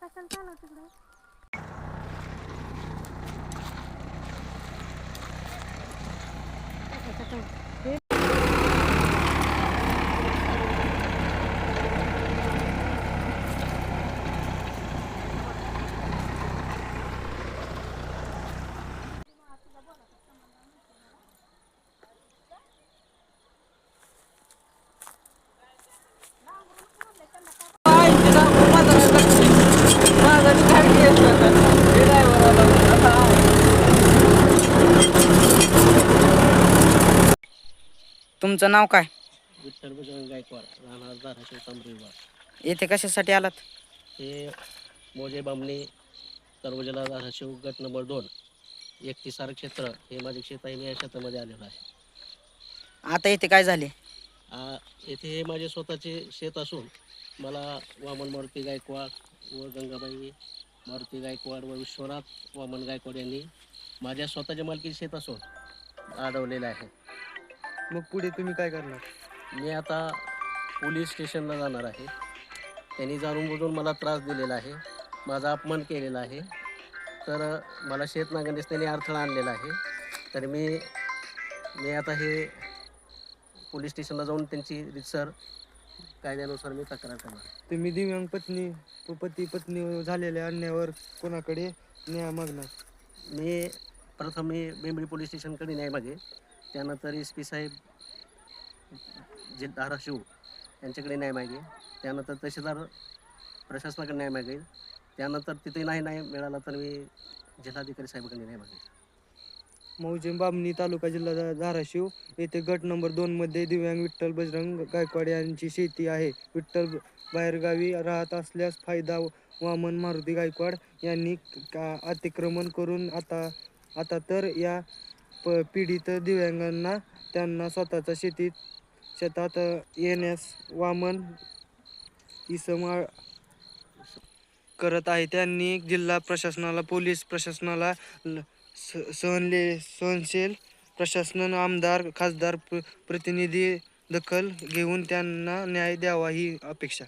कशाला चालव तिकडे. तुमचं नाव काय? विठ्ठल बजरंग गायकवाड, राहणार धाराशिव तांबरेवाड. येथे कशासाठी आलात? हे मोजे बामणी सर्वजला धाराशिव गट नंबर 2 31 क्षेत्र हे माझे क्षेत्र आहे. मी या क्षेत्रामध्ये आलेलो आहे. आता इथे काय झाले? येथे हे माझे स्वतःचे शेत असून मला वामन मारुती गायकवाड व गंगाबाई मारुती गायकवाड व विश्वनाथ वामन गायकवाड यांनी माझ्या स्वतःच्या मालकीचे शेत असून अडवलेले आहे. मग पुढे तुम्ही काय करणार? मी आता पोलीस स्टेशनला जाणार आहे. त्यांनी जाणून बुजून मला त्रास दिलेला आहे, माझा अपमान केलेला आहे. तर मला शेत नांगरण्यास त्यांनी अडथळा आणलेला आहे. तर मी आता हे पोलीस स्टेशनला जाऊन त्यांची रितसर कायद्यानुसार मी तक्रार करणार. तुम्ही दिव्यांग पती पत्नी झालेल्या अन्यायावर कोणाकडे न्याय मागणार? मी बेंबळी पोलीस स्टेशनकडे न्याय मागे, त्यानंतर SP साहेब धाराशिव यांच्याकडे न्याय मागे, त्यानंतर तहसीलदार प्रशासनाकडे न्याय मागेल, त्यानंतर तिथे नाही मिळाला तर मी जिल्हाधिकारी साहेबांकडे न्याय मागेल. मौजे बामणी तालुका जिल्हा धाराशिव येथे गट नंबर 2 मध्ये दिव्यांग विठ्ठल बजरंग गायकवाड यांची शेती आहे. विठ्ठल बाहेरगावी राहत असल्यास फायदा वामन मारुती गायकवाड यांनी अतिक्रमण करून आता तर या पीडित दिव्यांगांना त्यांना स्वतःच्या शेतात येण्यास वामन इसम करत आहे. त्यांनी जिल्हा प्रशासनाला, पोलीस प्रशासनाला, सहनशील प्रशासन, आमदार, खासदार प्रतिनिधी दखल घेऊन त्यांना न्याय द्यावा ही अपेक्षा.